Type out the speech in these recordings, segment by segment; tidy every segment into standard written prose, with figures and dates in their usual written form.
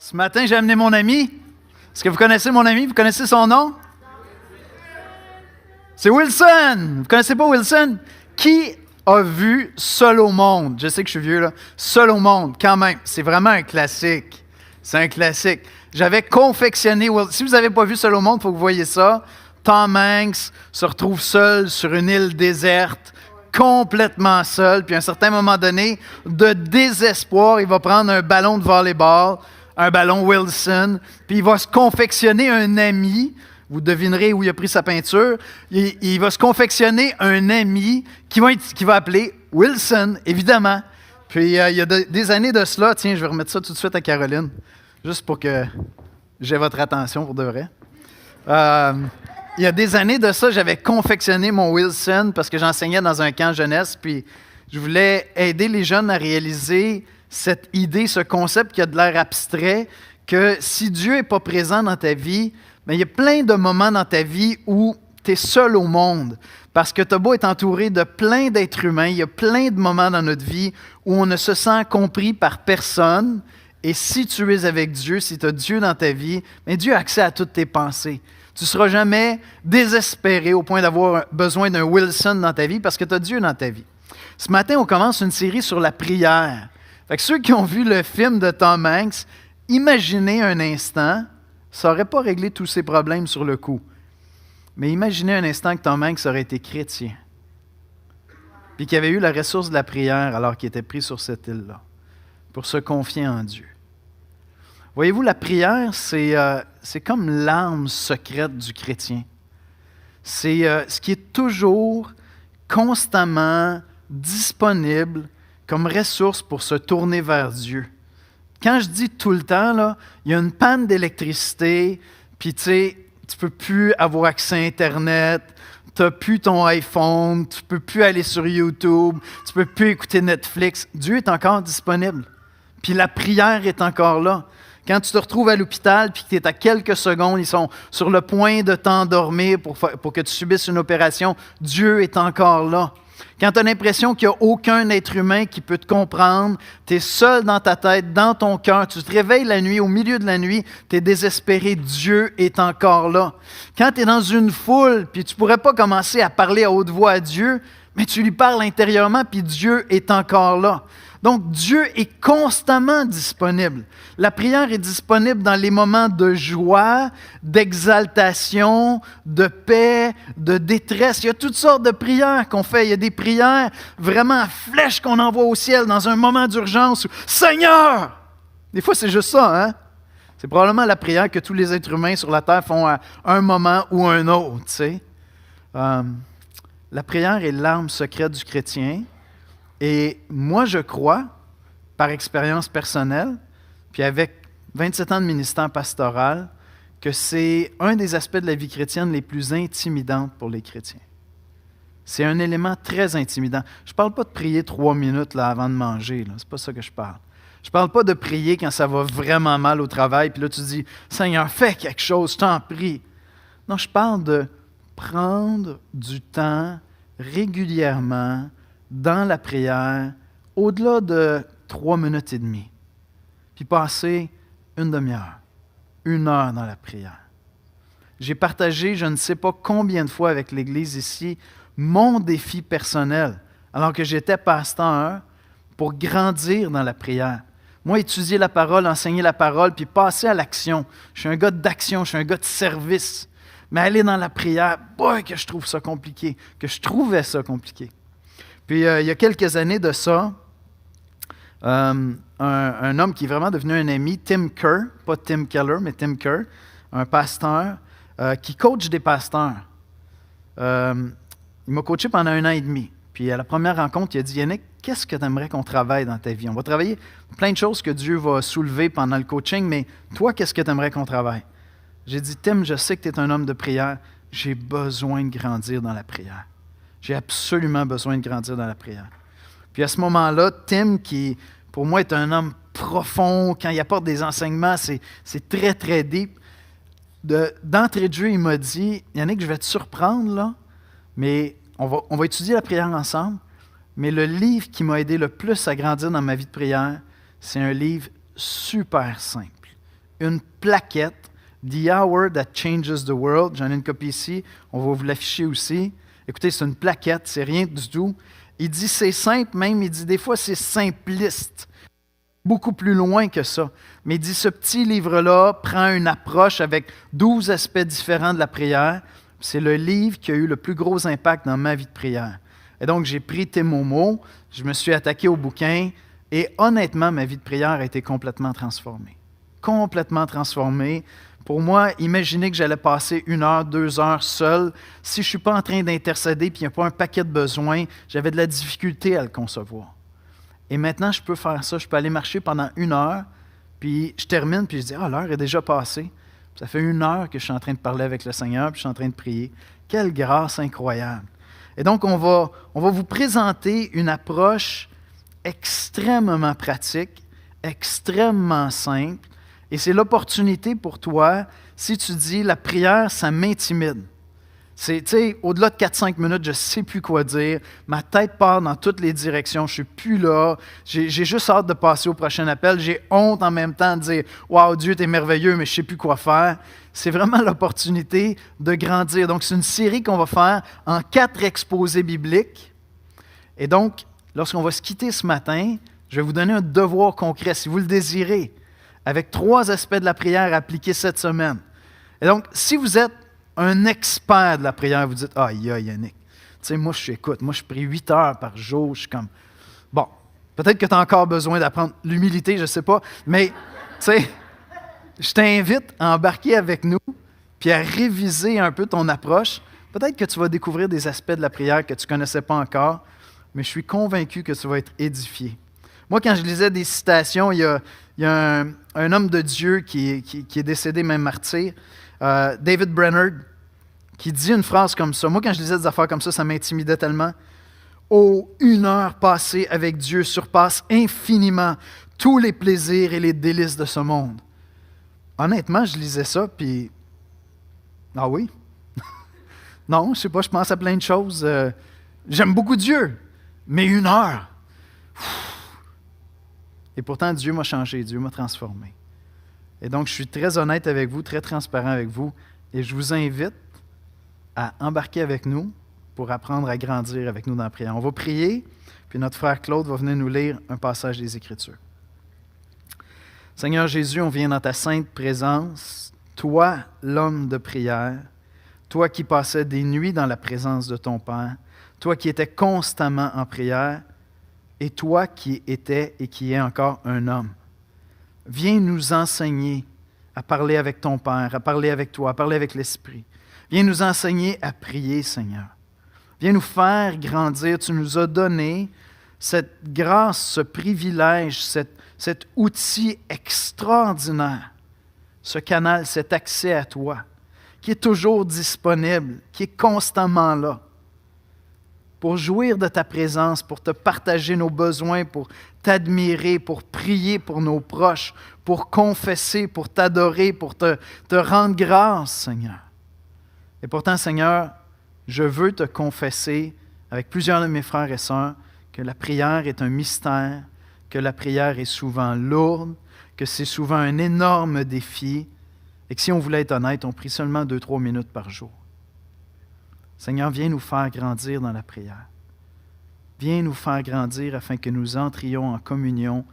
Ce matin, j'ai amené mon ami. Est-ce que vous connaissez mon ami? Vous connaissez son nom? C'est Wilson. Vous connaissez pas Wilson? Qui a vu Seul au monde? Je sais que je suis vieux, là. Seul au monde, quand même. C'est vraiment un classique. C'est un classique. J'avais confectionné... Si vous n'avez pas vu Seul au monde, il faut que vous voyez ça. Tom Hanks se retrouve seul sur une île déserte, complètement seul. Puis à un certain moment donné, de désespoir, il va prendre un ballon de volleyball, un ballon Wilson, puis il va se confectionner un ami. Vous devinerez où il a pris sa peinture. Il va se confectionner un ami qui va appeler Wilson, évidemment. Puis il y a des années de cela, tiens, je vais remettre ça tout de suite à Caroline, juste pour que j'ai votre attention pour de vrai. Il y a des années de ça, j'avais confectionné mon Wilson parce que j'enseignais dans un camp jeunesse, puis je voulais aider les jeunes à réaliser cette idée, ce concept qui a de l'air abstrait, que si Dieu n'est pas présent dans ta vie, bien, il y a plein de moments dans ta vie où tu es seul au monde. Parce que tu as beau être entouré de plein d'êtres humains, il y a plein de moments dans notre vie où on ne se sent compris par personne. Et si tu es avec Dieu, si tu as Dieu dans ta vie, bien, Dieu a accès à toutes tes pensées. Tu ne seras jamais désespéré au point d'avoir besoin d'un Wilson dans ta vie parce que tu as Dieu dans ta vie. Ce matin, on commence une série sur la prière. Fait que ceux qui ont vu le film de Tom Hanks, imaginez un instant, ça n'aurait pas réglé tous ses problèmes sur le coup. Mais imaginez un instant que Tom Hanks aurait été chrétien. Puis qu'il avait eu la ressource de la prière alors qu'il était pris sur cette île-là, pour se confier en Dieu. Voyez-vous, la prière, c'est comme l'arme secrète du chrétien. C'est ce qui est toujours, constamment disponible comme ressource pour se tourner vers Dieu. Quand je dis tout le temps, là, il y a une panne d'électricité, puis tu sais, tu ne peux plus avoir accès à Internet, tu n'as plus ton iPhone, tu ne peux plus aller sur YouTube, tu ne peux plus écouter Netflix. Dieu est encore disponible. Puis la prière est encore là. Quand tu te retrouves à l'hôpital puis que tu es à quelques secondes, ils sont sur le point de t'endormir pour que tu subisses une opération, Dieu est encore là. Quand tu as l'impression qu'il n'y a aucun être humain qui peut te comprendre, tu es seul dans ta tête, dans ton cœur, tu te réveilles la nuit, au milieu de la nuit, tu es désespéré, Dieu est encore là. Quand tu es dans une foule, puis tu ne pourrais pas commencer à parler à haute voix à Dieu, mais tu lui parles intérieurement, puis Dieu est encore là. Donc, Dieu est constamment disponible. La prière est disponible dans les moments de joie, d'exaltation, de paix, de détresse. Il y a toutes sortes de prières qu'on fait. Il y a des prières vraiment à flèche qu'on envoie au ciel dans un moment d'urgence. Seigneur! Des fois, c'est juste ça, hein? C'est probablement la prière que tous les êtres humains sur la terre font à un moment ou un autre, tu sais. La prière est l'arme secrète du chrétien. Et moi, je crois, par expérience personnelle, puis avec 27 ans de ministère pastoral, que c'est un des aspects de la vie chrétienne les plus intimidantes pour les chrétiens. C'est un élément très intimidant. Je ne parle pas de prier 3 minutes là, avant de manger, ce n'est pas ça que je parle. Je ne parle pas de prier quand ça va vraiment mal au travail, puis là tu dis « Seigneur, fais quelque chose, je t'en prie ». Non, je parle de prendre du temps régulièrement dans la prière, au-delà de 3 minutes et demie, puis passer une demi-heure, 1 heure dans la prière. J'ai partagé, je ne sais pas combien de fois avec l'Église ici, mon défi personnel, alors que j'étais pasteur, pour grandir dans la prière. Moi, étudier la parole, enseigner la parole, puis passer à l'action. Je suis un gars d'action, je suis un gars de service. Mais aller dans la prière, boy, que je trouve ça compliqué, que je trouvais ça compliqué. Puis, il y a quelques années de ça, un homme qui est vraiment devenu un ami, Tim Kerr, pas Tim Keller, mais Tim Kerr, un pasteur qui coach des pasteurs. Il m'a coaché pendant 1 an et demi. Puis, à la première rencontre, il a dit « Yannick, qu'est-ce que tu aimerais qu'on travaille dans ta vie? On va travailler plein de choses que Dieu va soulever pendant le coaching, mais toi, qu'est-ce que tu aimerais qu'on travaille? » J'ai dit « Tim, je sais que tu es un homme de prière. J'ai besoin de grandir dans la prière. » J'ai absolument besoin de grandir dans la prière. Puis à ce moment-là, Tim, qui pour moi est un homme profond, quand il apporte des enseignements, c'est très, très deep. D'entrée de jeu, il m'a dit « Yannick, je vais te surprendre, là, mais on va étudier la prière ensemble, mais le livre qui m'a aidé le plus à grandir dans ma vie de prière, c'est un livre super simple. une plaquette, The Hour That Changes the World. J'en ai une copie ici, on va vous l'afficher aussi. Écoutez, c'est une plaquette, c'est rien du tout. Il dit c'est simple, même, il dit des fois c'est simpliste. Beaucoup plus loin que ça. Mais il dit ce petit livre-là prend une approche avec 12 aspects différents de la prière. C'est le livre qui a eu le plus gros impact dans ma vie de prière. Et donc, j'ai pris tes mots, je me suis attaqué au bouquin et honnêtement, ma vie de prière a été complètement transformée. Complètement transformée. Pour moi, imaginez que j'allais passer 1 heure, 2 heures seul. Si je ne suis pas en train d'intercéder et il n'y a pas un paquet de besoins, j'avais de la difficulté à le concevoir. Et maintenant, je peux faire ça. Je peux aller marcher pendant 1 heure, puis je termine, puis je dis « Ah, l'heure est déjà passée. » Ça fait 1 heure que je suis en train de parler avec le Seigneur, puis je suis en train de prier. Quelle grâce incroyable! Et donc, on va vous présenter une approche extrêmement pratique, extrêmement simple, et c'est l'opportunité pour toi, si tu dis « La prière, ça m'intimide. » C'est, tu sais, au-delà de 4-5 minutes, je ne sais plus quoi dire. Ma tête part dans toutes les directions. Je ne suis plus là. J'ai juste hâte de passer au prochain appel. J'ai honte en même temps de dire « Wow, Dieu, tu es merveilleux, mais je ne sais plus quoi faire. » C'est vraiment l'opportunité de grandir. Donc, c'est une série qu'on va faire en 4 exposés bibliques. Et donc, lorsqu'on va se quitter ce matin, je vais vous donner un devoir concret, si vous le désirez, avec 3 aspects de la prière appliqués cette semaine. Et donc, si vous êtes un expert de la prière, vous dites « Ah, Yannick, tu sais, moi, je prie 8 heures par jour, je suis comme... » Bon, peut-être que tu as encore besoin d'apprendre l'humilité, je ne sais pas, mais, tu sais, je t'invite à embarquer avec nous, puis à réviser un peu ton approche. Peut-être que tu vas découvrir des aspects de la prière que tu ne connaissais pas encore, mais je suis convaincu que tu vas être édifié. Moi, quand je lisais des citations, il y a un homme de Dieu qui est décédé, même martyr, David Brainerd, qui dit une phrase comme ça. Moi, quand je lisais des affaires comme ça m'intimidait tellement. « Oh, 1 heure passée avec Dieu surpasse infiniment tous les plaisirs et les délices de ce monde. » Honnêtement, je lisais ça, puis... Ah oui? Non, je ne sais pas, je pense à plein de choses. J'aime beaucoup Dieu, mais 1 heure. Et pourtant, Dieu m'a changé, Dieu m'a transformé. Et donc, je suis très honnête avec vous, très transparent avec vous, et je vous invite à embarquer avec nous pour apprendre à grandir avec nous dans la prière. On va prier, puis notre frère Claude va venir nous lire un passage des Écritures. Seigneur Jésus, on vient dans ta sainte présence, toi, l'homme de prière, toi qui passais des nuits dans la présence de ton Père, toi qui étais constamment en prière, et toi qui étais et qui es encore un homme. Viens nous enseigner à parler avec ton Père, à parler avec toi, à parler avec l'Esprit. Viens nous enseigner à prier, Seigneur. Viens nous faire grandir. Tu nous as donné cette grâce, ce privilège, cet outil extraordinaire, ce canal, cet accès à toi, qui est toujours disponible, qui est constamment là, pour jouir de ta présence, pour te partager nos besoins, pour t'admirer, pour prier pour nos proches, pour confesser, pour t'adorer, pour te rendre grâce, Seigneur. Et pourtant, Seigneur, je veux te confesser avec plusieurs de mes frères et sœurs que la prière est un mystère, que la prière est souvent lourde, que c'est souvent un énorme défi et que si on voulait être honnête, on prie seulement 2-3 minutes par jour. Seigneur, viens nous faire grandir dans la prière. Viens nous faire grandir afin que nous entrions en communion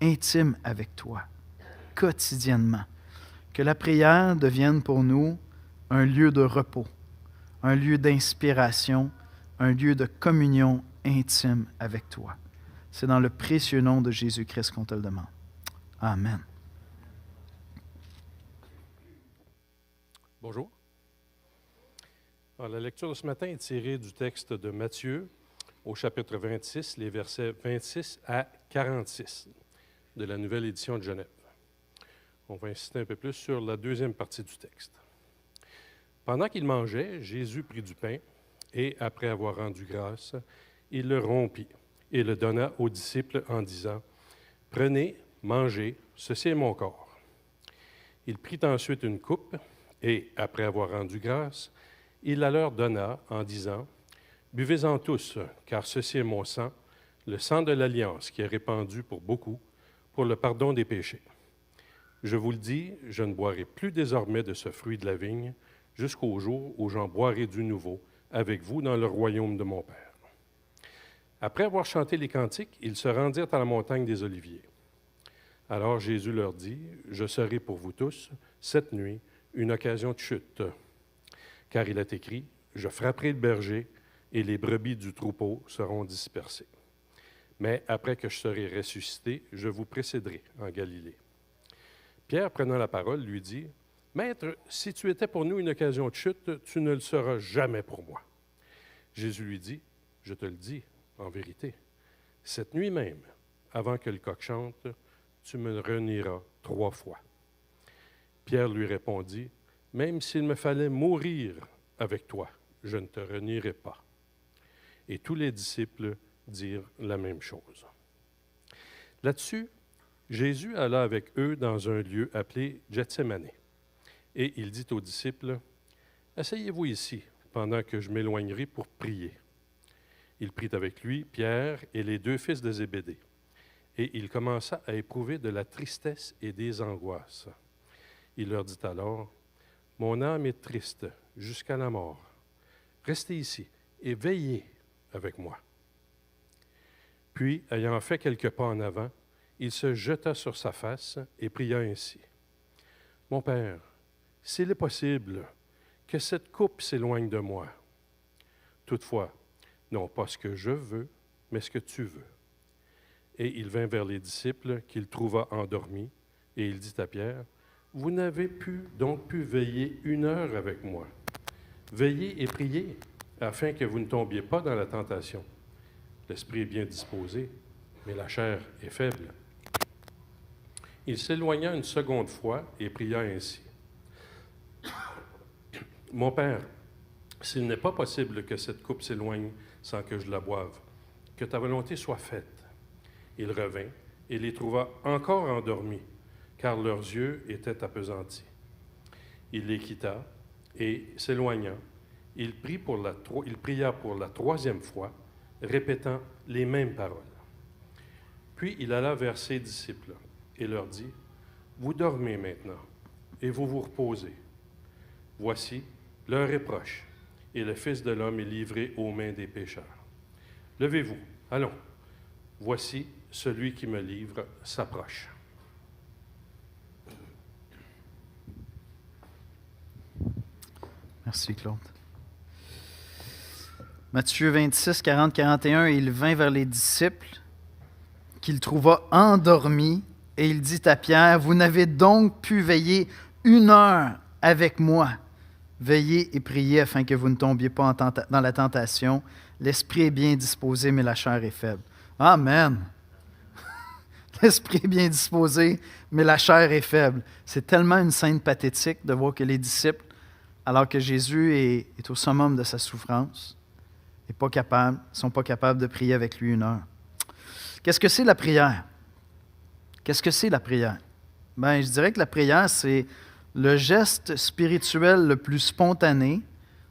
intime avec toi, quotidiennement. Que la prière devienne pour nous un lieu de repos, un lieu d'inspiration, un lieu de communion intime avec toi. C'est dans le précieux nom de Jésus-Christ qu'on te le demande. Amen. Bonjour. Alors, la lecture de ce matin est tirée du texte de Matthieu, au chapitre 26, les versets 26 à 46 de la Nouvelle Édition de Genève. On va insister un peu plus sur la deuxième partie du texte. Pendant qu'il mangeait, Jésus prit du pain et, après avoir rendu grâce, il le rompit et le donna aux disciples en disant « Prenez, mangez, ceci est mon corps. » Il prit ensuite une coupe et, après avoir rendu grâce, il la leur donna en disant « Buvez-en tous, car ceci est mon sang, le sang de l'Alliance qui est répandu pour beaucoup, pour le pardon des péchés. Je vous le dis, je ne boirai plus désormais de ce fruit de la vigne jusqu'au jour où j'en boirai du nouveau avec vous dans le royaume de mon Père. » Après avoir chanté les cantiques, ils se rendirent à la montagne des Oliviers. Alors Jésus leur dit, « Je serai pour vous tous, cette nuit, une occasion de chute. Car il est écrit, « Je frapperai le berger, et les brebis du troupeau seront dispersées. Mais après que je serai ressuscité, je vous précéderai en Galilée. » Pierre, prenant la parole, lui dit, « Maître, si tu étais pour nous une occasion de chute, tu ne le seras jamais pour moi. » Jésus lui dit, « Je te le dis, en vérité, cette nuit même, avant que le coq chante, tu me renieras 3 fois. » Pierre lui répondit, « Même s'il me fallait mourir avec toi, je ne te renierai pas. » Et tous les disciples dirent la même chose. Là-dessus, Jésus alla avec eux dans un lieu appelé Gethsémane, et il dit aux disciples, « Asseyez-vous ici, pendant que je m'éloignerai pour prier. » Il prit avec lui Pierre et les 2 fils de Zébédée, et il commença à éprouver de la tristesse et des angoisses. Il leur dit alors, « Mon âme est triste jusqu'à la mort. Restez ici et veillez avec moi. » Puis, ayant fait quelques pas en avant, il se jeta sur sa face et pria ainsi. « Mon Père, s'il est possible, que cette coupe s'éloigne de moi. Toutefois, non pas ce que je veux, mais ce que tu veux. » Et il vint vers les disciples qu'il trouva endormis, et il dit à Pierre, « Vous n'avez donc pu veiller 1 heure avec moi. Veillez et priez, afin que vous ne tombiez pas dans la tentation. L'esprit est bien disposé, mais la chair est faible. » Il s'éloigna une seconde fois et pria ainsi. « Mon Père, s'il n'est pas possible que cette coupe s'éloigne sans que je la boive, que ta volonté soit faite. » Il revint et les trouva encore endormis, car leurs yeux étaient appesantis. Il les quitta et, s'éloignant, il pria pour la 3e fois, répétant les mêmes paroles. Puis il alla vers ses disciples et leur dit, « Vous dormez maintenant, et vous vous reposez. Voici, l'heure est proche, et le Fils de l'homme est livré aux mains des pécheurs. Levez-vous, allons. Voici, celui qui me livre s'approche. » Merci, Claude. Matthieu 26, 40, 41, et il vint vers les disciples qu'il trouva endormis, et il dit à Pierre, « Vous n'avez donc pu veiller 1 heure avec moi. Veillez et priez afin que vous ne tombiez pas dans la tentation. L'esprit est bien disposé, mais la chair est faible. » Amen. L'esprit est bien disposé, mais la chair est faible. C'est tellement une scène pathétique de voir que les disciples, alors que Jésus est au summum de sa souffrance, ne sont pas capables de prier avec lui 1 heure. Qu'est-ce que c'est la prière? Qu'est-ce que c'est la prière? Bien, je dirais que la prière, c'est le geste spirituel le plus spontané,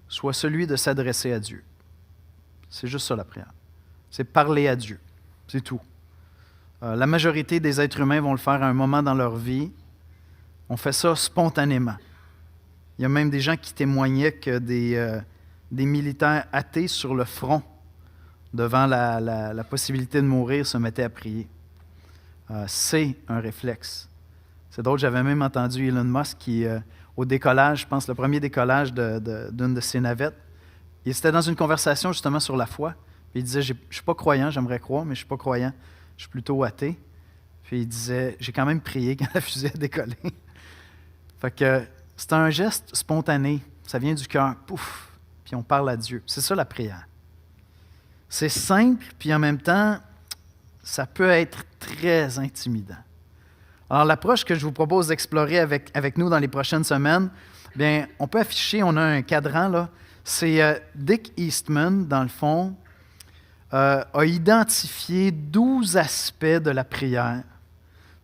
soit celui de s'adresser à Dieu. C'est juste ça la prière. C'est parler à Dieu. C'est tout. La majorité des êtres humains vont le faire à un moment dans leur vie. On fait ça spontanément. Il y a même des gens qui témoignaient que des militaires athées sur le front, devant la possibilité de mourir, se mettaient à prier. C'est un réflexe. C'est drôle, j'avais même entendu Elon Musk qui, au décollage, je pense le premier décollage d'une de ses navettes, il était dans une conversation justement sur la foi. Puis il disait, je ne suis pas croyant, j'aimerais croire, mais je ne suis pas croyant. Je suis plutôt athée. Puis il disait, j'ai quand même prié quand la fusée a décollé. Fait que c'est un geste spontané. Ça vient du cœur. Pouf! Puis on parle à Dieu. C'est ça la prière. C'est simple, puis en même temps, ça peut être très intimidant. Alors l'approche que je vous propose d'explorer avec nous dans les prochaines semaines, bien, on peut afficher, on a un cadran là. C'est Dick Eastman, dans le fond, a identifié 12 aspects de la prière.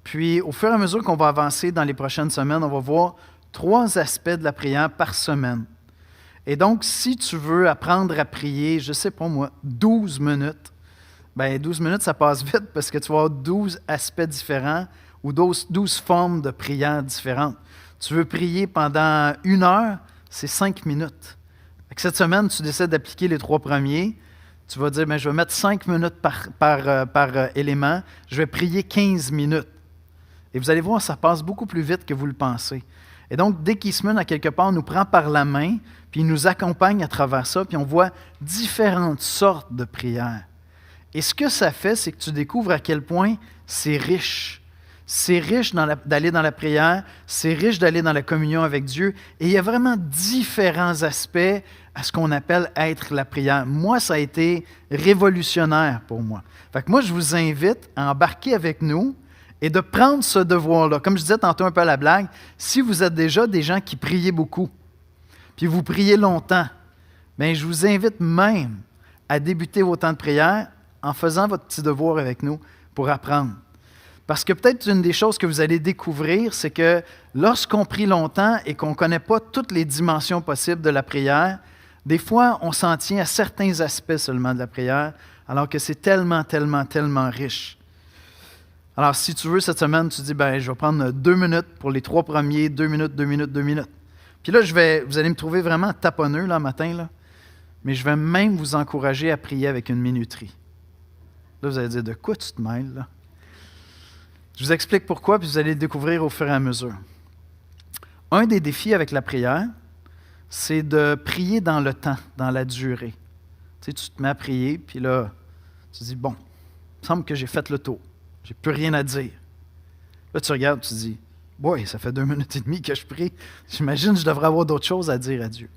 Puis, au fur et à mesure qu'on va avancer dans les prochaines semaines, on va voir 3 aspects de la prière par semaine. Et donc, si tu veux apprendre à prier, je ne sais pas moi, 12 minutes, bien 12 minutes, ça passe vite parce que tu vas avoir 12 aspects différents ou 12 formes de prière différentes. Tu veux prier pendant 1 heure, c'est 5 minutes. Cette semaine, tu décides d'appliquer les 3 premiers. Tu vas dire, je vais mettre 5 minutes par élément. Je vais prier 15 minutes. Et vous allez voir, ça passe beaucoup plus vite que vous le pensez. Et donc, dès qu'Eastman, à quelque part, nous prend par la main, puis il nous accompagne à travers ça, puis on voit différentes sortes de prières. Et ce que ça fait, c'est que tu découvres à quel point c'est riche. C'est riche d'aller dans la prière, c'est riche d'aller dans la communion avec Dieu. Et il y a vraiment différents aspects à ce qu'on appelle être la prière. Moi, ça a été révolutionnaire pour moi. Fait que moi, je vous invite à embarquer avec nous et de prendre ce devoir-là. Comme je disais tantôt un peu à la blague, si vous êtes déjà des gens qui priez beaucoup, puis vous priez longtemps, bien, je vous invite même à débuter vos temps de prière en faisant votre petit devoir avec nous pour apprendre. Parce que peut-être une des choses que vous allez découvrir, c'est que lorsqu'on prie longtemps et qu'on ne connaît pas toutes les dimensions possibles de la prière, des fois, on s'en tient à certains aspects seulement de la prière, alors que c'est tellement, tellement, tellement riche. Alors, si tu veux, cette semaine, tu dis, je vais prendre 2 minutes pour les 3 premiers, 2 minutes, 2 minutes, 2 minutes. Puis là, vous allez me trouver vraiment taponneux, là, matin, là, mais je vais même vous encourager à prier avec une minuterie. Là, vous allez dire, de quoi tu te mêles, là? Je vous explique pourquoi, puis vous allez le découvrir au fur et à mesure. Un des défis avec la prière, c'est de prier dans le temps, dans la durée. Tu sais, tu te mets à prier, puis là, tu te dis, il me semble que j'ai fait le tour. J'ai plus rien à dire. Là, tu regardes, tu te dis, ça fait 2 minutes et demie que je prie. J'imagine que je devrais avoir d'autres choses à dire à Dieu.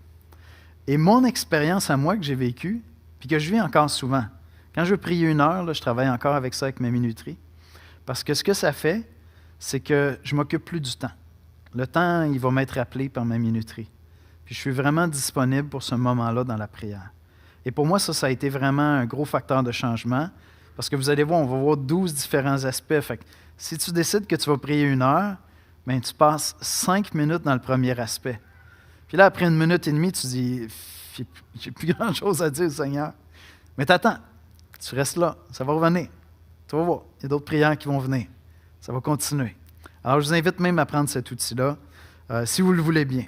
Et mon expérience à moi que j'ai vécue, puis que je vis encore souvent, quand je veux prier 1 heure, là, je travaille encore avec ça, avec ma minuterie. Parce que ce que ça fait, c'est que je ne m'occupe plus du temps. Le temps, il va m'être appelé par ma minuterie. Puis je suis vraiment disponible pour ce moment-là dans la prière. Et pour moi, ça a été vraiment un gros facteur de changement. Parce que vous allez voir, on va voir 12 différents aspects. Fait que si tu décides que tu vas prier 1 heure, bien, tu passes 5 minutes dans le premier aspect. Puis là, après 1 minute et demie, tu dis, j'ai plus grand-chose à dire, Seigneur. Mais t'attends, tu restes là, ça va revenir. Tu vas voir, il y a d'autres prières qui vont venir. Ça va continuer. Alors, je vous invite même à prendre cet outil-là, si vous le voulez bien.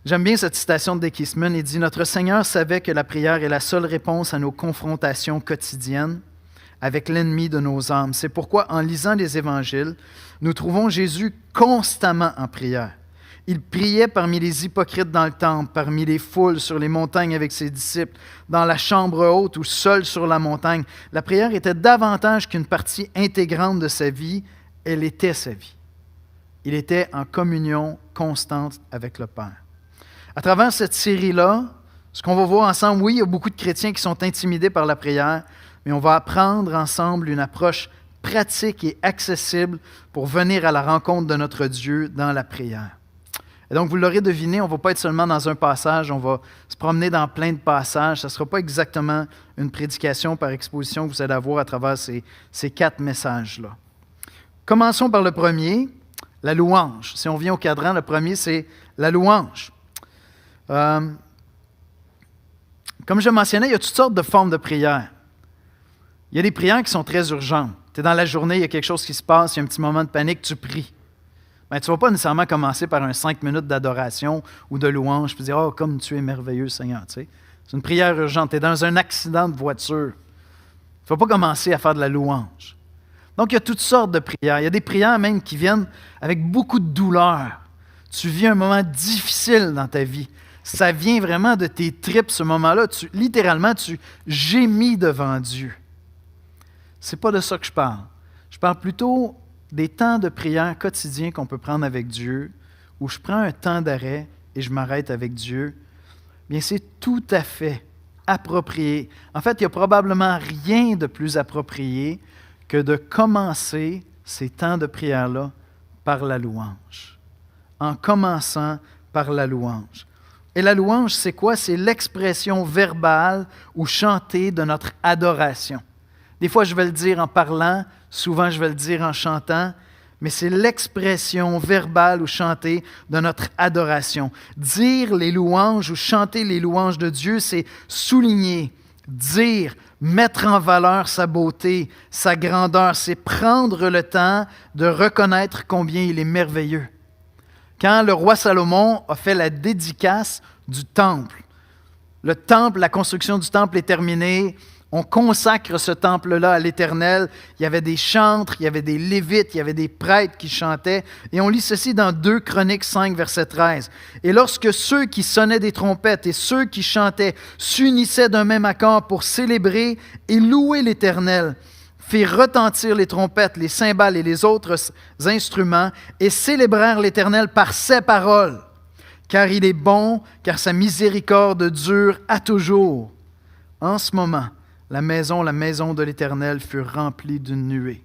J'aime bien cette citation de Dick Eastman. Il dit « Notre Seigneur savait que la prière est la seule réponse à nos confrontations quotidiennes avec l'ennemi de nos âmes. C'est pourquoi, en lisant les Évangiles, nous trouvons Jésus constamment en prière. Il priait parmi les hypocrites dans le temple, parmi les foules, sur les montagnes avec ses disciples, dans la chambre haute ou seul sur la montagne. La prière était davantage qu'une partie intégrante de sa vie, elle était sa vie. Il était en communion constante avec le Père. À travers cette série-là, ce qu'on va voir ensemble, oui, il y a beaucoup de chrétiens qui sont intimidés par la prière, mais on va apprendre ensemble une approche pratique et accessible pour venir à la rencontre de notre Dieu dans la prière. Et donc, vous l'aurez deviné, on ne va pas être seulement dans un passage, on va se promener dans plein de passages. Ça ne sera pas exactement une prédication par exposition que vous allez avoir à travers ces 4 messages-là. Commençons par le premier, la louange. Si on vient au cadran, le premier, c'est la louange. Comme je mentionnais, il y a toutes sortes de formes de prière. Il y a des prières qui sont très urgentes. Tu es dans la journée, il y a quelque chose qui se passe, il y a un petit moment de panique, tu pries. Ben, tu ne vas pas nécessairement commencer par un 5 minutes d'adoration ou de louange, puis dire « Oh, comme tu es merveilleux, Seigneur. » Tu sais. C'est une prière urgente. Tu es dans un accident de voiture. Tu ne vas pas commencer à faire de la louange. Donc, il y a toutes sortes de prières. Il y a des prières même qui viennent avec beaucoup de douleur. Tu vis un moment difficile dans ta vie. Ça vient vraiment de tes tripes, ce moment-là. Littéralement, tu gémis devant Dieu. Ce n'est pas de ça que je parle. Je parle plutôt des temps de prière quotidiens qu'on peut prendre avec Dieu, où je prends un temps d'arrêt et je m'arrête avec Dieu. Bien, c'est tout à fait approprié. En fait, il n'y a probablement rien de plus approprié que de commencer ces temps de prière-là par la louange. En commençant par la louange. Et la louange, c'est quoi? C'est l'expression verbale ou chantée de notre adoration. Des fois, je vais le dire en parlant, souvent je vais le dire en chantant, mais c'est l'expression verbale ou chantée de notre adoration. Dire les louanges ou chanter les louanges de Dieu, c'est souligner, dire, Mettre en valeur sa beauté, sa grandeur, c'est prendre le temps de reconnaître combien il est merveilleux. Quand le roi Salomon a fait la dédicace du temple, le temple, la construction du temple est terminée, on consacre ce temple-là à l'Éternel. Il y avait des chantres, il y avait des lévites, il y avait des prêtres qui chantaient. Et on lit ceci dans 2 Chroniques 5, verset 13. « Et lorsque ceux qui sonnaient des trompettes et ceux qui chantaient s'unissaient d'un même accord pour célébrer et louer l'Éternel, firent retentir les trompettes, les cymbales et les autres instruments et célébrèrent l'Éternel par ces paroles. Car il est bon, car sa miséricorde dure à toujours. En ce moment, la maison de l'Éternel fut remplie d'une nuée. »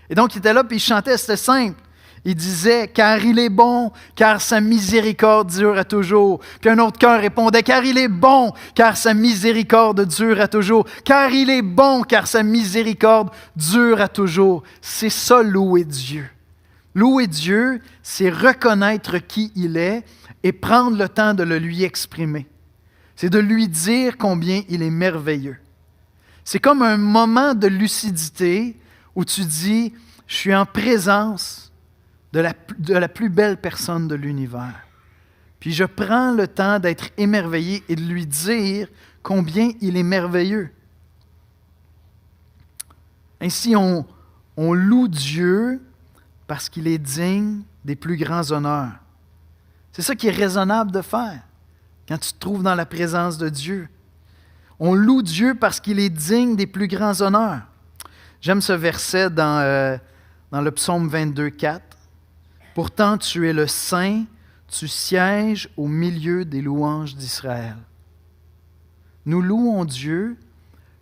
Et donc, il était là, puis il chantait, c'était simple. Il disait, « Car il est bon, car sa miséricorde dure à toujours. » Puis un autre chœur répondait, « Car il est bon, car sa miséricorde dure à toujours. Car il est bon, car sa miséricorde dure à toujours. » C'est ça, louer Dieu. Louer Dieu, c'est reconnaître qui il est et prendre le temps de le lui exprimer. C'est de lui dire combien il est merveilleux. C'est comme un moment de lucidité où tu dis, je suis en présence de la plus belle personne de l'univers. Puis je prends le temps d'être émerveillé et de lui dire combien il est merveilleux. Ainsi, on loue Dieu parce qu'il est digne des plus grands honneurs. C'est ça qui est raisonnable de faire quand tu te trouves dans la présence de Dieu. On loue Dieu parce qu'il est digne des plus grands honneurs. J'aime ce verset dans le psaume 22, 4. « Pourtant, tu es le Saint, tu sièges au milieu des louanges d'Israël. » Nous louons Dieu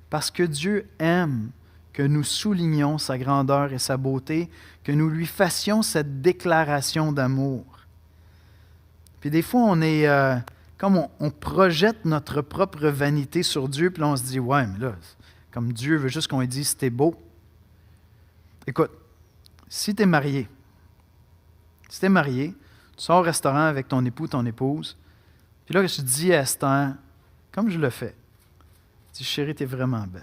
parce que Dieu aime que nous soulignions sa grandeur et sa beauté, que nous lui fassions cette déclaration d'amour. Puis des fois, on est... comme on projette notre propre vanité sur Dieu, puis là, on se dit, ouais, mais là, comme Dieu veut juste qu'on lui dise, c'était beau. Écoute, si tu es marié, tu sors au restaurant avec ton époux, ton épouse, puis là, je dis à Esther, comme je le fais, je dis, chérie, tu es vraiment belle.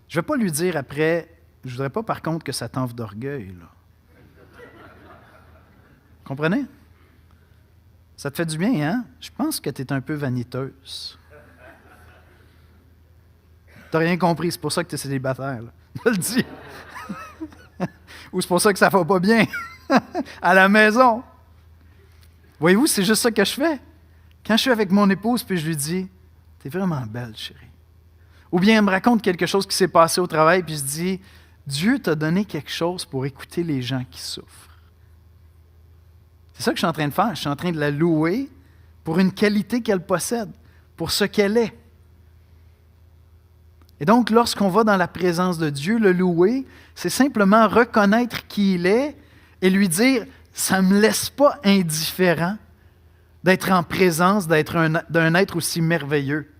Je ne vais pas lui dire après, je ne voudrais pas par contre que ça t'enfle d'orgueil, là. Comprenez? Ça te fait du bien, hein? Je pense que tu es un peu vaniteuse. Tu n'as rien compris, c'est pour ça que tu es célibataire. Là. Je le dis. Ou c'est pour ça que ça ne va pas bien à la maison. Voyez-vous, c'est juste ça que je fais. Quand je suis avec mon épouse, puis je lui dis, « T'es vraiment belle, chérie. » Ou bien elle me raconte quelque chose qui s'est passé au travail, puis je dis, « Dieu t'a donné quelque chose pour écouter les gens qui souffrent. » C'est ça que je suis en train de faire. Je suis en train de la louer pour une qualité qu'elle possède, pour ce qu'elle est. Et donc, lorsqu'on va dans la présence de Dieu, le louer, c'est simplement reconnaître qui il est et lui dire, ça ne me laisse pas indifférent d'être en présence d'un être aussi merveilleux.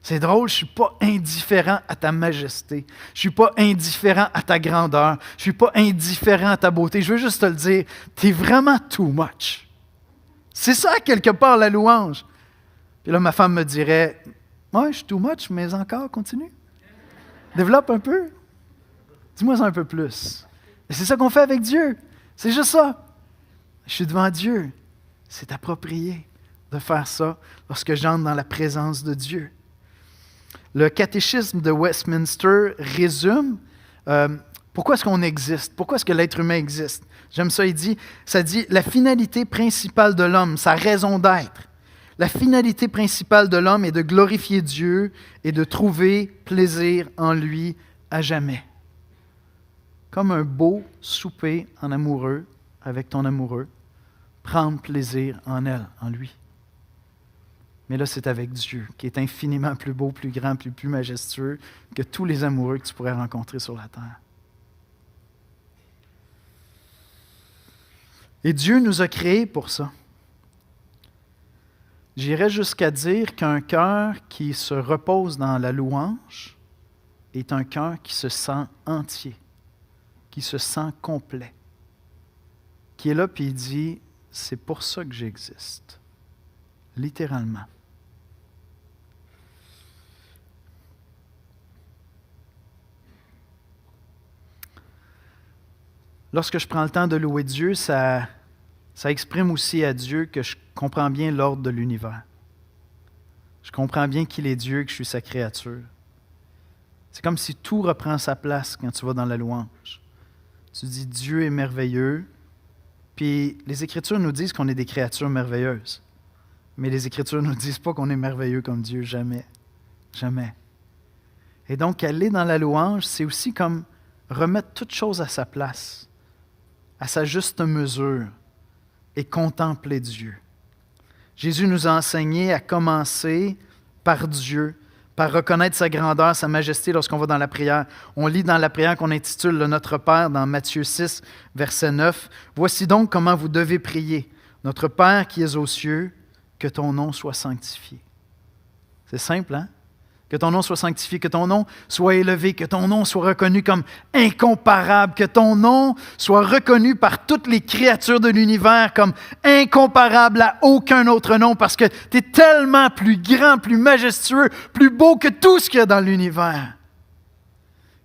C'est drôle, je ne suis pas indifférent à ta majesté. Je ne suis pas indifférent à ta grandeur. Je ne suis pas indifférent à ta beauté. Je veux juste te le dire, tu es vraiment too much. C'est ça, quelque part, la louange. Puis là, ma femme me dirait, « Ouais, je suis too much, mais encore, continue. Développe un peu. Dis-moi ça un peu plus. » Et c'est ça qu'on fait avec Dieu. C'est juste ça. Je suis devant Dieu. C'est approprié de faire ça lorsque j'entre dans la présence de Dieu. Le catéchisme de Westminster résume pourquoi est-ce qu'on existe, pourquoi est-ce que l'être humain existe. J'aime ça, ça dit la finalité principale de l'homme, sa raison d'être. La finalité principale de l'homme est de glorifier Dieu et de trouver plaisir en lui à jamais. Comme un beau souper en amoureux avec ton amoureux, prendre plaisir en elle, en lui. Mais là, c'est avec Dieu, qui est infiniment plus beau, plus grand, plus majestueux que tous les amoureux que tu pourrais rencontrer sur la terre. Et Dieu nous a créés pour ça. J'irais jusqu'à dire qu'un cœur qui se repose dans la louange est un cœur qui se sent entier, qui se sent complet, qui est là puis il dit, c'est pour ça que j'existe, littéralement. lorsque je prends le temps de louer Dieu, ça exprime aussi à Dieu que je comprends bien l'ordre de l'univers. Je comprends bien qu'il est Dieu, que je suis sa créature. C'est comme si tout reprend sa place quand tu vas dans la louange. Tu dis Dieu est merveilleux, puis les Écritures nous disent qu'on est des créatures merveilleuses. Mais les Écritures ne nous disent pas qu'on est merveilleux comme Dieu, jamais. Jamais. Et donc, aller dans la louange, c'est aussi comme remettre toute chose à sa place, à sa juste mesure, et contempler Dieu. Jésus nous a enseigné à commencer par Dieu, par reconnaître sa grandeur, sa majesté lorsqu'on va dans la prière. On lit dans la prière qu'on intitule le Notre Père dans Matthieu 6, verset 9. « Voici donc comment vous devez prier. Notre Père qui es aux cieux, que ton nom soit sanctifié. » C'est simple, hein? Que ton nom soit sanctifié, que ton nom soit élevé, que ton nom soit reconnu comme incomparable, que ton nom soit reconnu par toutes les créatures de l'univers comme incomparable à aucun autre nom, parce que tu es tellement plus grand, plus majestueux, plus beau que tout ce qu'il y a dans l'univers.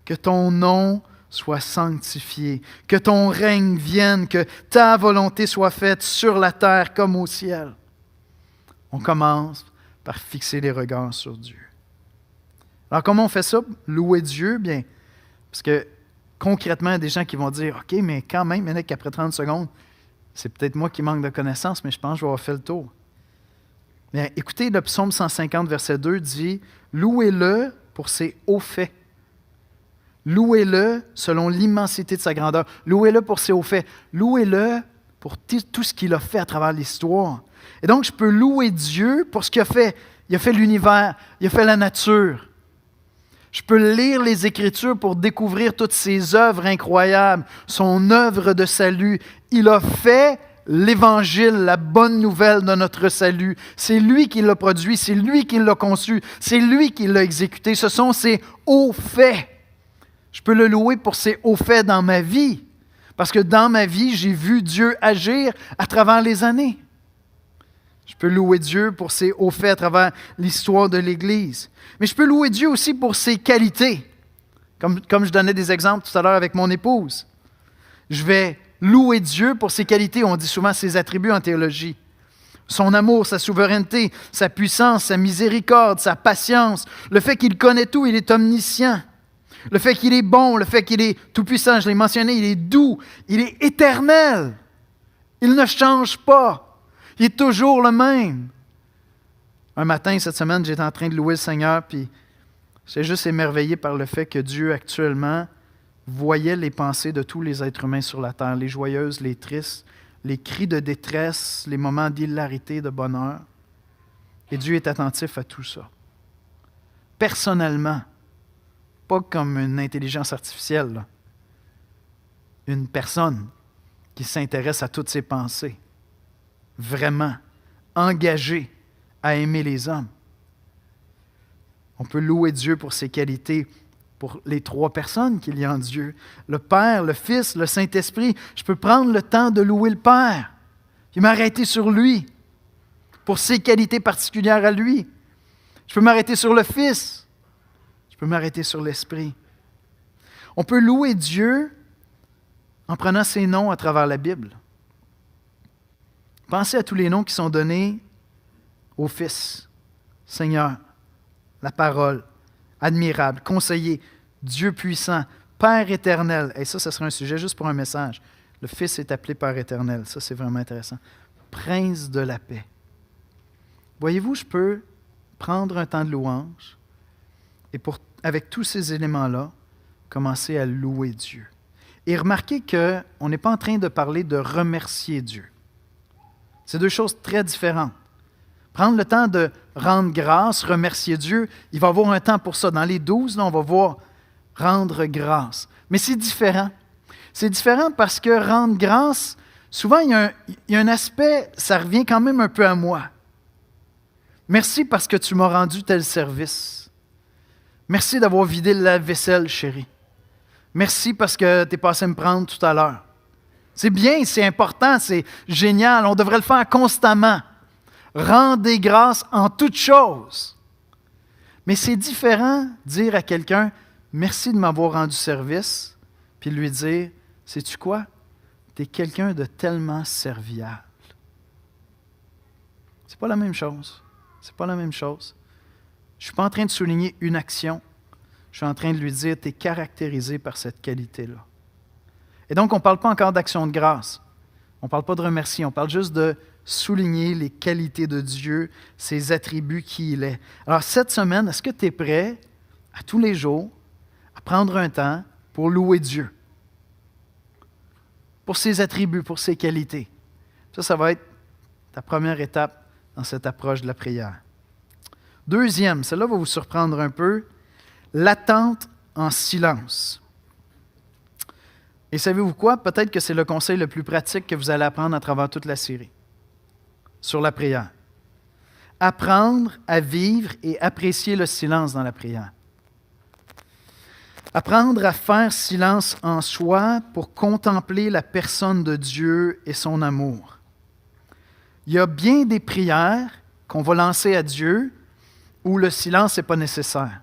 Que ton nom soit sanctifié, que ton règne vienne, que ta volonté soit faite sur la terre comme au ciel. On commence par fixer les regards sur Dieu. Alors, comment on fait ça? Louer Dieu? Bien, parce que concrètement, il y a des gens qui vont dire « OK, mais quand même, il y en a qu'après 30 secondes, c'est peut-être moi qui manque de connaissances, mais je pense que je vais avoir fait le tour. » Bien, écoutez, le psaume 150, verset 2 dit « Louez-le pour ses hauts faits. Louez-le selon l'immensité de sa grandeur. Louez-le pour ses hauts faits. Louez-le pour tout ce qu'il a fait à travers l'histoire. » Et donc, je peux louer Dieu pour ce qu'il a fait. Il a fait l'univers, il a fait la nature. Je peux lire les Écritures pour découvrir toutes ses œuvres incroyables, son œuvre de salut. Il a fait l'Évangile, la bonne nouvelle de notre salut. C'est lui qui l'a produit, c'est lui qui l'a conçu, c'est lui qui l'a exécuté. Ce sont ses hauts faits. Je peux le louer pour ses hauts faits dans ma vie, parce que dans ma vie, j'ai vu Dieu agir à travers les années. Je peux louer Dieu pour ses hauts faits à travers l'histoire de l'Église. Mais je peux louer Dieu aussi pour ses qualités. Comme je donnais des exemples tout à l'heure avec mon épouse. Je vais louer Dieu pour ses qualités. On dit souvent ses attributs en théologie. Son amour, sa souveraineté, sa puissance, sa miséricorde, sa patience. Le fait qu'il connaît tout, il est omniscient. Le fait qu'il est bon, le fait qu'il est tout-puissant, je l'ai mentionné, il est doux, il est éternel. Il ne change pas. Il est toujours le même. Un matin, cette semaine, j'étais en train de louer le Seigneur, puis j'étais juste émerveillé par le fait que Dieu, actuellement, voyait les pensées de tous les êtres humains sur la terre, les joyeuses, les tristes, les cris de détresse, les moments d'hilarité, de bonheur. Et Dieu est attentif à tout ça. Personnellement, pas comme une intelligence artificielle, là. Une personne qui s'intéresse à toutes ses pensées. Vraiment engagé à aimer les hommes. On peut louer Dieu pour ses qualités, pour les trois personnes qu'il y a en Dieu. Le Père, le Fils, le Saint-Esprit. Je peux prendre le temps de louer le Père, puis m'arrêter sur lui, pour ses qualités particulières à lui. Je peux m'arrêter sur le Fils. Je peux m'arrêter sur l'Esprit. On peut louer Dieu en prenant ses noms à travers la Bible. Pensez à tous les noms qui sont donnés au Fils, Seigneur, la parole, admirable, conseiller, Dieu puissant, Père éternel. Et ça serait un sujet juste pour un message. Le Fils est appelé Père éternel. Ça, c'est vraiment intéressant. Prince de la paix. Voyez-vous, je peux prendre un temps de louange et avec tous ces éléments-là, commencer à louer Dieu. Et remarquez qu'on n'est pas en train de parler de remercier Dieu. C'est deux choses très différentes. Prendre le temps de rendre grâce, remercier Dieu, il va y avoir un temps pour ça. Dans les 12, là, on va voir rendre grâce. Mais c'est différent. C'est différent parce que rendre grâce, souvent, il y a un aspect, ça revient quand même un peu à moi. Merci parce que tu m'as rendu tel service. Merci d'avoir vidé le lave-vaisselle, chérie. Merci parce que tu es passé me prendre tout à l'heure. C'est bien, c'est important, c'est génial. On devrait le faire constamment. Rendez grâce en toutes choses. Mais c'est différent de dire à quelqu'un « Merci de m'avoir rendu service » puis lui dire « Sais-tu quoi? tu es quelqu'un de tellement serviable. C'est pas la même chose. C'est pas la même chose. Je ne suis pas en train de souligner une action. Je suis en train de lui dire, tu es caractérisé par cette qualité-là. Et donc, on ne parle pas encore d'action de grâce. On ne parle pas de remercier. On parle juste de souligner les qualités de Dieu, ses attributs, qui il est. Alors, cette semaine, est-ce que tu es prêt, à tous les jours, à prendre un temps pour louer Dieu? Pour ses attributs, pour ses qualités. Ça va être ta première étape dans cette approche de la prière. Deuxième, celle-là va vous surprendre un peu, l'attente en silence. Et savez-vous quoi? Peut-être que c'est le conseil le plus pratique que vous allez apprendre à travers toute la série sur la prière. Apprendre à vivre et apprécier le silence dans la prière. Apprendre à faire silence en soi pour contempler la personne de Dieu et son amour. Il y a bien des prières qu'on va lancer à Dieu où le silence n'est pas nécessaire.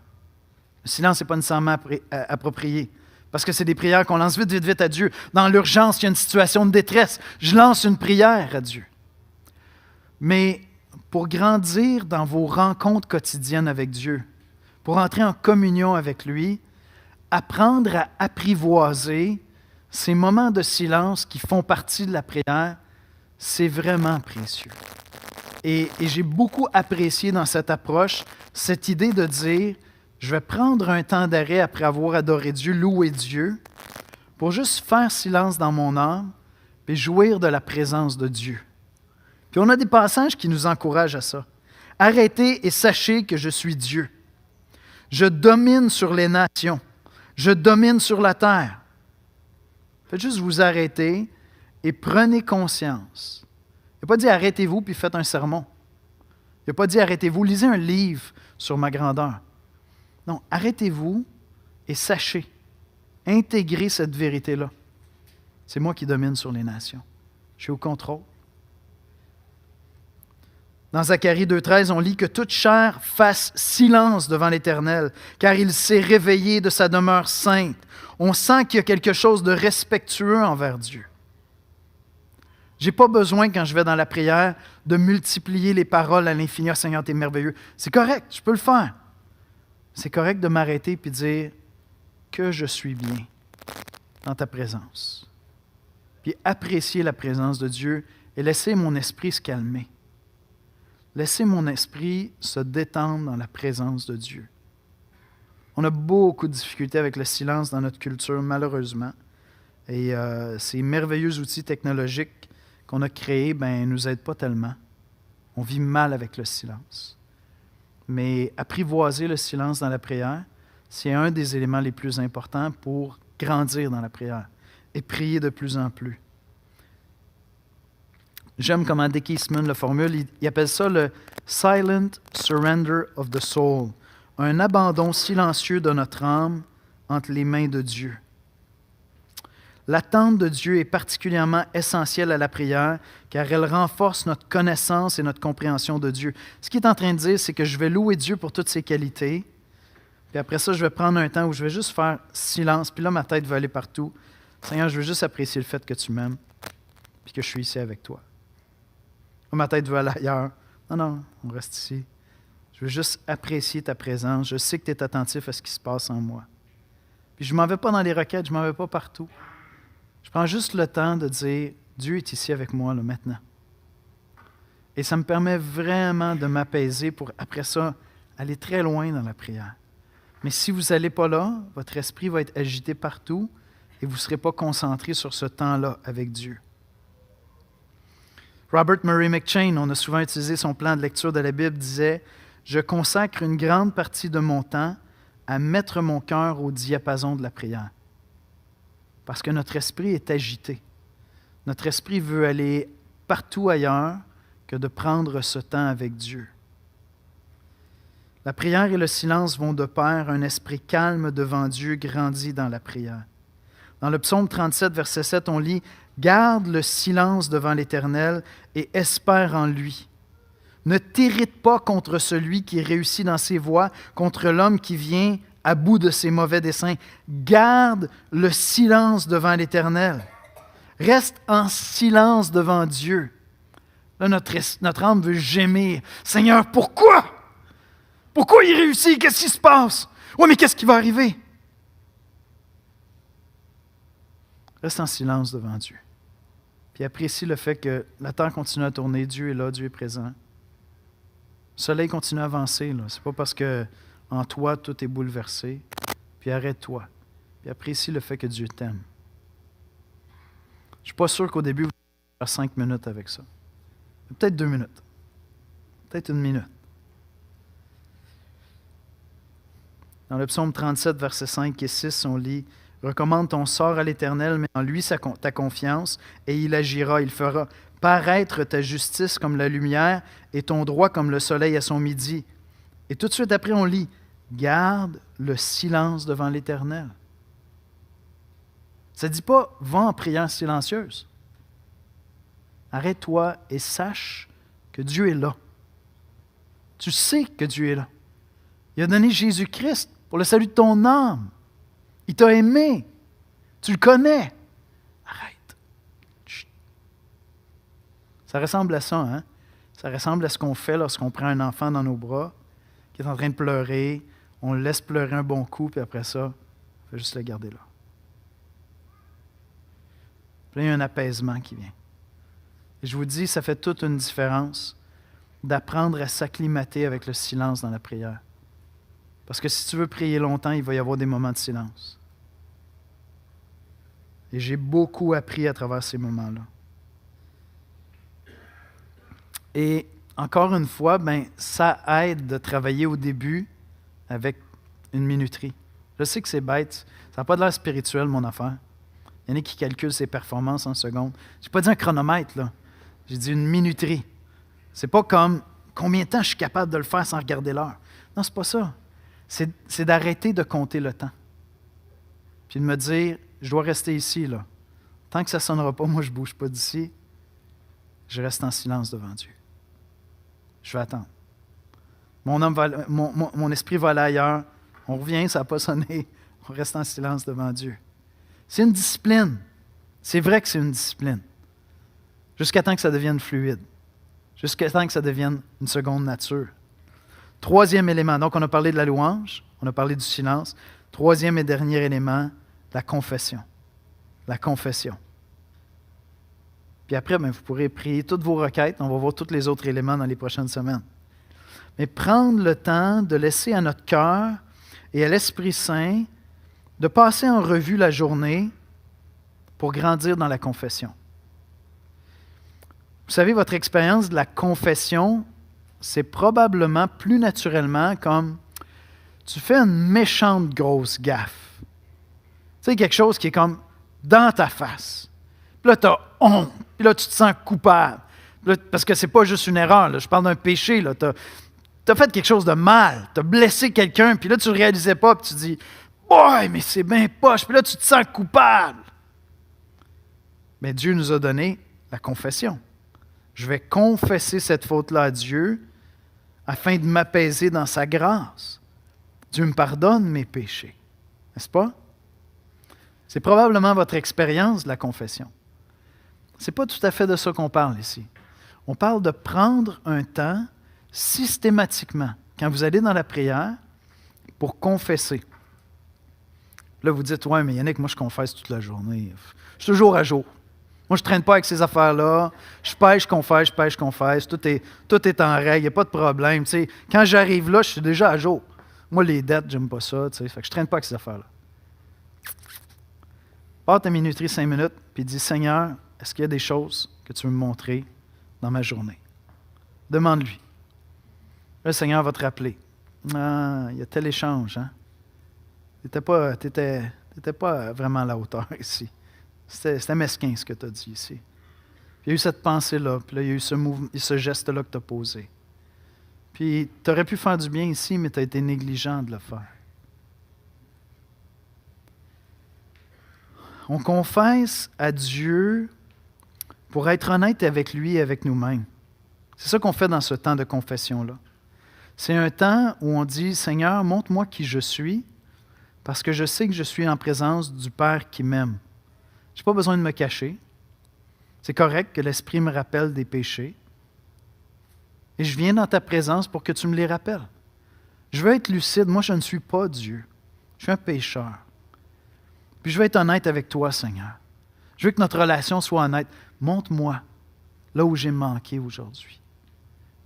Le silence n'est pas nécessairement approprié. Parce que c'est des prières qu'on lance vite, vite, vite à Dieu. Dans l'urgence, il y a une situation de détresse. Je lance une prière à Dieu. Mais pour grandir dans vos rencontres quotidiennes avec Dieu, pour entrer en communion avec lui, apprendre à apprivoiser ces moments de silence qui font partie de la prière, c'est vraiment précieux. Et j'ai beaucoup apprécié dans cette approche cette idée de dire, je vais prendre un temps d'arrêt après avoir adoré Dieu, loué Dieu, pour juste faire silence dans mon âme et jouir de la présence de Dieu. Puis on a des passages qui nous encouragent à ça. Arrêtez et sachez que je suis Dieu. Je domine sur les nations. Je domine sur la terre. Faites juste vous arrêter et prenez conscience. Il n'a pas dit arrêtez-vous puis faites un sermon. Il n'a pas dit arrêtez-vous, lisez un livre sur ma grandeur. Non, arrêtez-vous et sachez, intégrez cette vérité-là. C'est moi qui domine sur les nations. Je suis au contrôle. Dans Zacharie 2,13, on lit que toute chair fasse silence devant l'Éternel, car il s'est réveillé de sa demeure sainte. On sent qu'il y a quelque chose de respectueux envers Dieu. Je n'ai pas besoin, quand je vais dans la prière, de multiplier les paroles à l'infini. Oh, Seigneur, tu es merveilleux. C'est correct, je peux le faire. C'est correct de m'arrêter et de dire que je suis bien dans ta présence. Puis apprécier la présence de Dieu et laisser mon esprit se calmer. Laissez mon esprit se détendre dans la présence de Dieu. On a beaucoup de difficultés avec le silence dans notre culture, malheureusement. Et ces merveilleux outils technologiques qu'on a créés ne nous aident pas tellement. On vit mal avec le silence. Mais apprivoiser le silence dans la prière, c'est un des éléments les plus importants pour grandir dans la prière et prier de plus en plus. J'aime comment Dick Eastman le formule. Il appelle ça le « silent surrender of the soul », un abandon silencieux de notre âme entre les mains de Dieu. L'attente de Dieu est particulièrement essentielle à la prière car elle renforce notre connaissance et notre compréhension de Dieu. Ce qu'il est en train de dire, c'est que je vais louer Dieu pour toutes ses qualités, puis après ça, je vais prendre un temps où je vais juste faire silence, puis là, ma tête va aller partout. Seigneur, je veux juste apprécier le fait que tu m'aimes, puis que je suis ici avec toi. Ma tête veut aller ailleurs. Non, on reste ici. Je veux juste apprécier ta présence. Je sais que tu es attentif à ce qui se passe en moi. Puis je ne m'en vais pas dans les requêtes, je ne m'en vais pas partout. Je prends juste le temps de dire, Dieu est ici avec moi là, maintenant. Et ça me permet vraiment de m'apaiser pour, après ça, aller très loin dans la prière. Mais si vous n'allez pas là, votre esprit va être agité partout et vous ne serez pas concentré sur ce temps-là avec Dieu. Robert Murray McCheyne, on a souvent utilisé son plan de lecture de la Bible, disait « Je consacre une grande partie de mon temps à mettre mon cœur au diapason de la prière. » Parce que notre esprit est agité. Notre esprit veut aller partout ailleurs que de prendre ce temps avec Dieu. La prière et le silence vont de pair. Un esprit calme devant Dieu grandit dans la prière. Dans le psaume 37, verset 7, on lit « Garde le silence devant l'Éternel et espère en lui. Ne t'irrite pas contre celui qui réussit dans ses voies, contre l'homme qui vient à bout de ses mauvais desseins. Garde le silence devant l'Éternel. Reste en silence devant Dieu. Là, notre âme veut gémir. Seigneur, pourquoi? Pourquoi il réussit? Qu'est-ce qui se passe? Oui, mais qu'est-ce qui va arriver? Reste en silence devant Dieu. Puis apprécie le fait que la terre continue à tourner. Dieu est là, Dieu est présent. Le soleil continue à avancer. Ce n'est pas parce que en toi, tout est bouleversé. Puis arrête-toi. Puis apprécie le fait que Dieu t'aime. Je ne suis pas sûr qu'au début, vous allez faire 5 minutes avec ça. Peut-être 2 minutes. Peut-être 1 minute. Dans le psaume 37, versets 5 et 6, on lit « Recommande ton sort à l'Éternel, mais en lui ta confiance, et il agira, il fera paraître ta justice comme la lumière et ton droit comme le soleil à son midi. » Et tout de suite après, on lit « Garde le silence devant l'Éternel. » Ça ne dit pas « Va en prière silencieuse ». Arrête-toi et sache que Dieu est là. Tu sais que Dieu est là. Il a donné Jésus-Christ pour le salut de ton âme. Il t'a aimé. Tu le connais. Arrête. Chut. Ça ressemble à ça, hein? Ça ressemble à ce qu'on fait lorsqu'on prend un enfant dans nos bras qui est en train de pleurer. On le laisse pleurer un bon coup, puis après ça, on fait juste le garder là. Puis là, il y a un apaisement qui vient. Et je vous dis, ça fait toute une différence d'apprendre à s'acclimater avec le silence dans la prière. Parce que si tu veux prier longtemps, il va y avoir des moments de silence. Et j'ai beaucoup appris à travers ces moments-là. Et encore une fois, ça aide de travailler au début avec une minuterie. Je sais que c'est bête, ça n'a pas de l'air spirituel, mon affaire. Il y en a qui calculent ses performances en secondes. Je n'ai pas dit un chronomètre, là. J'ai dit une minuterie. C'est pas comme combien de temps je suis capable de le faire sans regarder l'heure. Non, c'est pas ça. C'est d'arrêter de compter le temps. Puis de me dire, je dois rester ici, là. Tant que ça ne sonnera pas, moi, je ne bouge pas d'ici. Je reste en silence devant Dieu. Je vais attendre. Mon esprit va aller ailleurs. On revient, ça n'a pas sonné. On reste en silence devant Dieu. C'est une discipline. C'est vrai que c'est une discipline. Jusqu'à temps que ça devienne fluide. Jusqu'à temps que ça devienne une seconde nature. Troisième élément. Donc, on a parlé de la louange. On a parlé du silence. Troisième et dernier élément, la confession. La confession. Puis après, vous pourrez prier toutes vos requêtes. On va voir tous les autres éléments dans les prochaines semaines. Mais prendre le temps de laisser à notre cœur et à l'Esprit Saint de passer en revue la journée pour grandir dans la confession. Vous savez, votre expérience de la confession, c'est probablement plus naturellement comme tu fais une méchante grosse gaffe. Tu sais, quelque chose qui est comme dans ta face. Puis là, tu as honte. Puis là, tu te sens coupable. Là, parce que c'est pas juste une erreur. Là. Je parle d'un péché. Tu as fait quelque chose de mal. Tu as blessé quelqu'un. Puis là, tu ne le réalisais pas. Puis tu dis, boy, mais c'est bien poche. Puis là, tu te sens coupable. Mais Dieu nous a donné la confession. Je vais confesser cette faute-là à Dieu afin de m'apaiser dans sa grâce. Dieu me pardonne mes péchés. N'est-ce pas? C'est probablement votre expérience de la confession. Ce n'est pas tout à fait de ça qu'on parle ici. On parle de prendre un temps systématiquement, quand vous allez dans la prière, pour confesser. Là, vous dites, ouais, mais Yannick, moi, je confesse toute la journée. Je suis toujours à jour. Moi, je ne traîne pas avec ces affaires-là. Je pêche, confesse, je pêche, confesse. Tout est en règle, il n'y a pas de problème. Tu sais, quand j'arrive là, je suis déjà à jour. Moi, les dettes, j'aime pas ça. Tu sais, fait que je ne traîne pas avec ces affaires-là. Pars ta minuterie 5 minutes, puis dis, Seigneur, est-ce qu'il y a des choses que tu veux me montrer dans ma journée? Demande-lui. Là, le Seigneur va te rappeler. Ah, il y a tel échange, hein? Tu n'étais pas vraiment à la hauteur ici. C'était mesquin ce que tu as dit ici. Puis il y a eu cette pensée-là, puis là, il y a eu ce geste-là que tu as posé. Puis tu aurais pu faire du bien ici, mais tu as été négligent de le faire. On confesse à Dieu pour être honnête avec lui et avec nous-mêmes. C'est ça qu'on fait dans ce temps de confession-là. C'est un temps où on dit, Seigneur, montre-moi qui je suis, parce que je sais que je suis en présence du Père qui m'aime. Je n'ai pas besoin de me cacher. C'est correct que l'Esprit me rappelle des péchés. Et je viens dans ta présence pour que tu me les rappelles. Je veux être lucide. Moi, je ne suis pas Dieu. Je suis un pécheur. Puis je veux être honnête avec toi, Seigneur. Je veux que notre relation soit honnête. Montre-moi là où j'ai manqué aujourd'hui.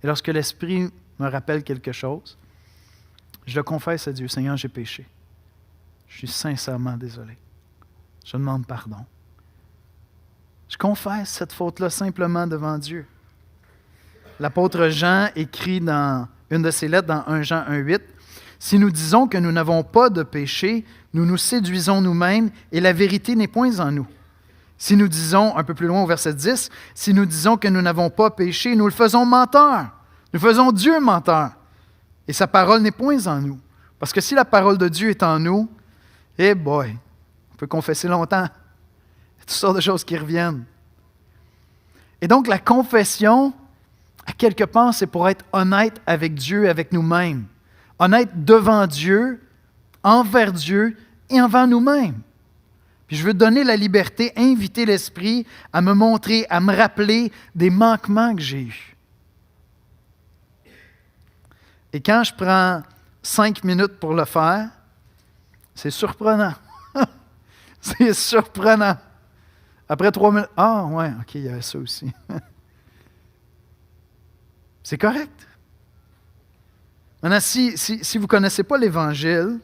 Et lorsque l'Esprit me rappelle quelque chose, je le confesse à Dieu. Seigneur, j'ai péché. Je suis sincèrement désolé. Je demande pardon. Je confesse cette faute-là simplement devant Dieu. L'apôtre Jean écrit dans une de ses lettres, dans 1 Jean 1,8, « Si nous disons que nous n'avons pas de péché, nous nous séduisons nous-mêmes et la vérité n'est point en nous. Si nous disons, un peu plus loin au verset 10, « Si nous disons que nous n'avons pas péché, nous le faisons menteur. Nous faisons Dieu menteur. Et sa parole n'est point en nous. Parce que si la parole de Dieu est en nous, eh boy, on peut confesser longtemps. Il y a toutes sortes de choses qui reviennent. Et donc, la confession, à quelque part, c'est pour être honnête avec Dieu, avec nous-mêmes. Honnête devant Dieu, envers Dieu et envers nous-mêmes. Puis je veux donner la liberté, inviter l'Esprit à me montrer, à me rappeler des manquements que j'ai eus. Et quand je prends 5 minutes pour le faire, c'est surprenant. C'est surprenant. Après 3 minutes, ah ouais, OK, il y a ça aussi. C'est correct. Maintenant, si vous ne connaissez pas l'Évangile,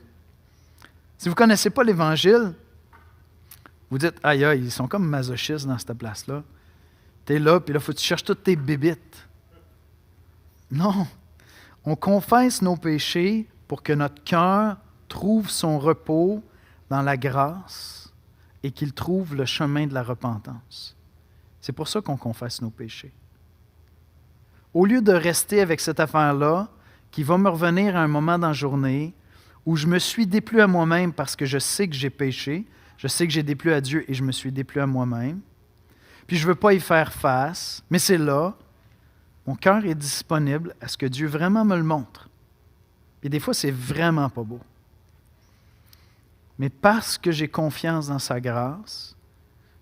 vous dites, aïe, aïe, ils sont comme masochistes dans cette place-là. Tu es là, puis là, il faut que tu cherches toutes tes bébites. Non. On confesse nos péchés pour que notre cœur trouve son repos dans la grâce et qu'il trouve le chemin de la repentance. C'est pour ça qu'on confesse nos péchés. Au lieu de rester avec cette affaire-là, qui va me revenir à un moment dans la journée où je me suis déplu à moi-même parce que je sais que j'ai péché, je sais que j'ai déplu à Dieu et je me suis déplu à moi-même, puis je ne veux pas y faire face, mais c'est là, mon cœur est disponible à ce que Dieu vraiment me le montre. Et des fois, c'est vraiment pas beau. Mais parce que j'ai confiance dans sa grâce,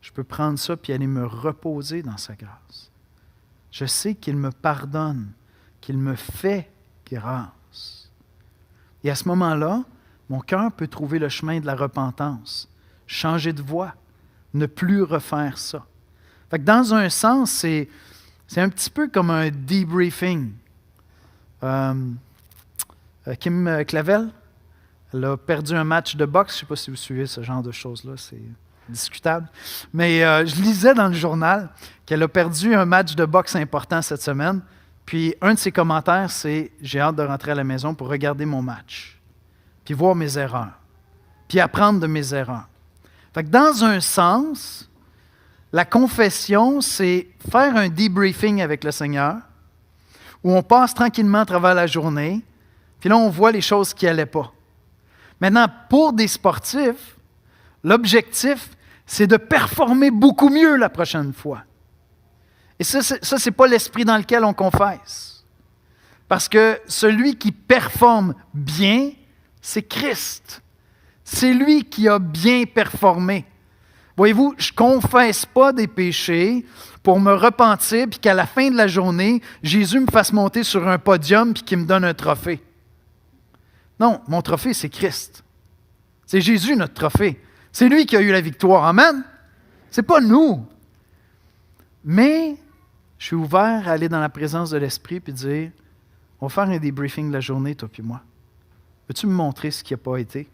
je peux prendre ça puis aller me reposer dans sa grâce. Je sais qu'il me pardonne, qu'il me fait grâce. Et à ce moment-là, mon cœur peut trouver le chemin de la repentance, changer de voie, ne plus refaire ça. Fait que dans un sens, c'est un petit peu comme un debriefing. Kim Clavel, elle a perdu un match de boxe. Je ne sais pas si vous suivez ce genre de choses-là, c'est discutable. Mais je lisais dans le journal qu'elle a perdu un match de boxe important cette semaine. Puis un de ses commentaires, c'est « J'ai hâte de rentrer à la maison pour regarder mon match, puis voir mes erreurs, puis apprendre de mes erreurs. » Fait que dans un sens, la confession, c'est faire un debriefing avec le Seigneur, où on passe tranquillement à travers la journée, puis là, on voit les choses qui n'allaient pas. Maintenant, pour des sportifs, l'objectif, c'est de performer beaucoup mieux la prochaine fois. Et ça, ce n'est pas l'esprit dans lequel on confesse. Parce que celui qui performe bien, c'est Christ. C'est lui qui a bien performé. Voyez-vous, je ne confesse pas des péchés pour me repentir puis qu'à la fin de la journée, Jésus me fasse monter sur un podium puis qu'il me donne un trophée. Non, mon trophée, c'est Christ. C'est Jésus, notre trophée. C'est lui qui a eu la victoire. Amen? Ce n'est pas nous. Mais je suis ouvert à aller dans la présence de l'Esprit et dire, on va faire un débriefing de la journée, toi et moi. Veux-tu me montrer ce qui n'a pas été?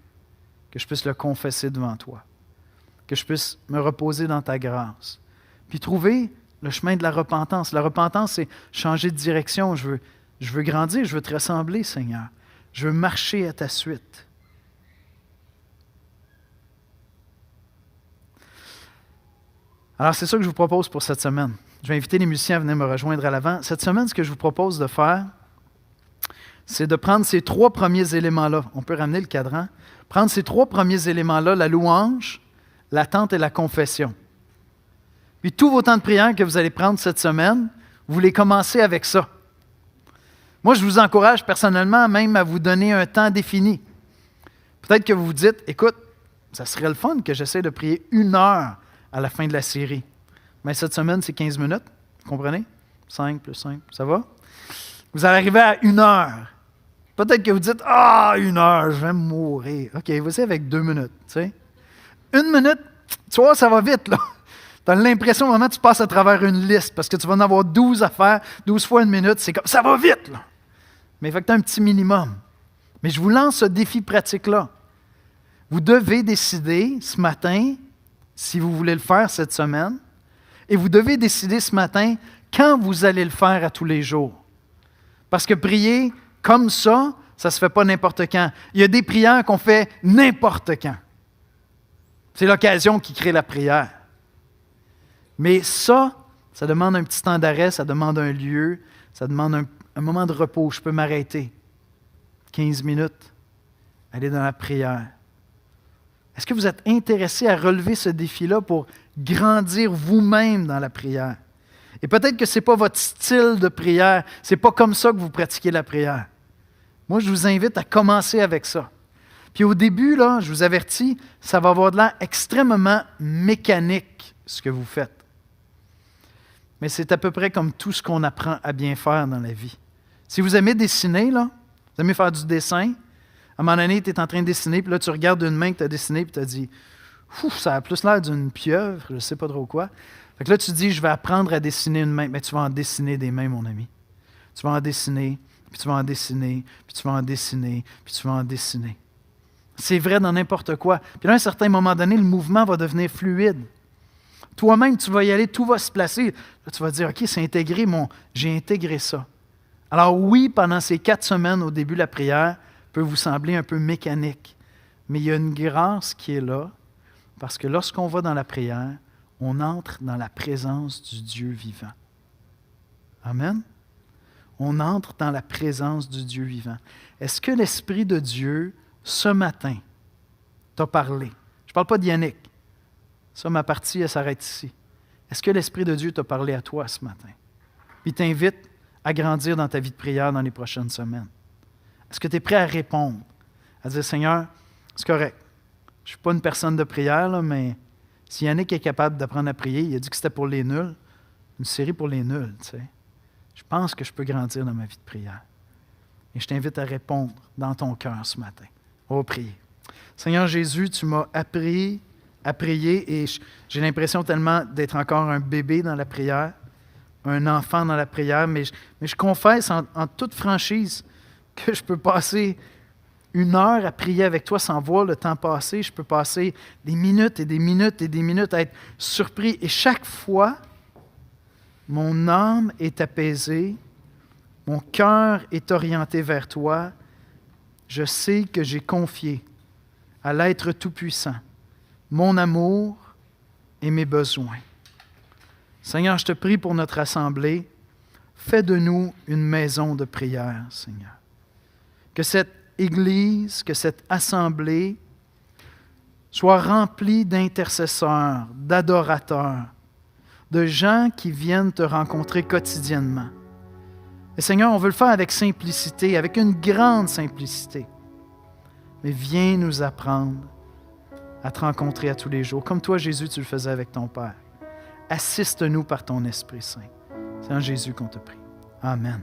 Que je puisse le confesser devant toi. Que je puisse me reposer dans ta grâce. Puis trouver le chemin de la repentance. La repentance, c'est changer de direction. Je veux grandir, je veux te ressembler, Seigneur. Je veux marcher à ta suite. Alors, c'est ça que je vous propose pour cette semaine. Je vais inviter les musiciens à venir me rejoindre à l'avant. Cette semaine, ce que je vous propose de faire, c'est de prendre ces 3 premiers éléments-là. On peut ramener le cadran. Prendre ces 3 premiers éléments-là, la louange, l'attente et la confession. Puis tous vos temps de prière que vous allez prendre cette semaine, vous les commencez avec ça. Moi, je vous encourage personnellement même à vous donner un temps défini. Peut-être que vous vous dites, écoute, ça serait le fun que j'essaie de prier 1 heure à la fin de la série. Mais cette semaine, c'est 15 minutes. Vous comprenez? 5 plus 5, ça va? Vous allez arriver à 1 heure. Peut-être que vous dites, 1 heure, je vais mourir. OK, vas-y avec 2 minutes. Tu sais. 1 minute, tu vois, ça va vite, là. Tu as l'impression, vraiment, tu passes à travers une liste parce que tu vas en avoir 12 à faire, 12 fois 1 minute, c'est comme, ça va vite, là. Mais il faut que tu aies un petit minimum. Mais je vous lance ce défi pratique-là. Vous devez décider ce matin, si vous voulez le faire cette semaine, et vous devez décider ce matin quand vous allez le faire à tous les jours. Parce que prier comme ça ne se fait pas n'importe quand. Il y a des prières qu'on fait n'importe quand. C'est l'occasion qui crée la prière. Mais ça demande un petit temps d'arrêt, ça demande un lieu, ça demande un moment de repos. Je peux m'arrêter 15 minutes, aller dans la prière. Est-ce que vous êtes intéressé à relever ce défi-là pour grandir vous-même dans la prière? Et peut-être que ce n'est pas votre style de prière, ce n'est pas comme ça que vous pratiquez la prière. Moi, je vous invite à commencer avec ça. Puis au début, là, je vous avertis, ça va avoir de l'air extrêmement mécanique, ce que vous faites. Mais c'est à peu près comme tout ce qu'on apprend à bien faire dans la vie. Si vous aimez dessiner, là, vous aimez faire du dessin, à un moment donné, tu es en train de dessiner, puis là, tu regardes une main que tu as dessinée, puis tu as dit « ça a plus l'air d'une pieuvre, je ne sais pas trop quoi ». Fait que là, tu te dis « je vais apprendre à dessiner une main ». Mais tu vas en dessiner des mains, mon ami. Tu vas en dessiner, puis tu vas en dessiner, puis tu vas en dessiner, puis tu vas en dessiner. C'est vrai dans n'importe quoi. Puis là, à un certain moment donné, le mouvement va devenir fluide. Toi-même, tu vas y aller, tout va se placer. Là, tu vas dire « OK, c'est intégré, j'ai intégré ça ». Alors oui, pendant ces 4 semaines au début de la prière, peut vous sembler un peu mécanique. Mais il y a une grâce qui est là, parce que lorsqu'on va dans la prière, on entre dans la présence du Dieu vivant. Amen? On entre dans la présence du Dieu vivant. Est-ce que l'Esprit de Dieu, ce matin, t'a parlé? Je ne parle pas d'Yannick. Ça, ma partie, elle s'arrête ici. Est-ce que l'Esprit de Dieu t'a parlé à toi ce matin? Puis il t'invite à grandir dans ta vie de prière dans les prochaines semaines. Est-ce que tu es prêt à répondre? À dire, Seigneur, c'est correct. Je ne suis pas une personne de prière, là, mais si Yannick est capable d'apprendre à prier, il a dit que c'était pour les nuls, une série pour les nuls, tu sais. Je pense que je peux grandir dans ma vie de prière. Et je t'invite à répondre dans ton cœur ce matin. On va prier. Seigneur Jésus, tu m'as appris à prier et j'ai l'impression tellement d'être encore un bébé dans la prière, un enfant dans la prière, mais je confesse en toute franchise que je peux passer 1 heure à prier avec toi sans voir le temps passer. Je peux passer des minutes et des minutes et des minutes à être surpris. Et chaque fois, mon âme est apaisée, mon cœur est orienté vers toi. Je sais que j'ai confié à l'être tout-puissant mon amour et mes besoins. Seigneur, je te prie pour notre assemblée. Fais de nous une maison de prière, Seigneur. Que cette Église, que cette assemblée soit remplie d'intercesseurs, d'adorateurs, de gens qui viennent te rencontrer quotidiennement. Et Seigneur, on veut le faire avec simplicité, avec une grande simplicité. Mais viens nous apprendre à te rencontrer à tous les jours, comme toi, Jésus, tu le faisais avec ton Père. Assiste-nous par ton Esprit Saint. C'est en Jésus qu'on te prie. Amen.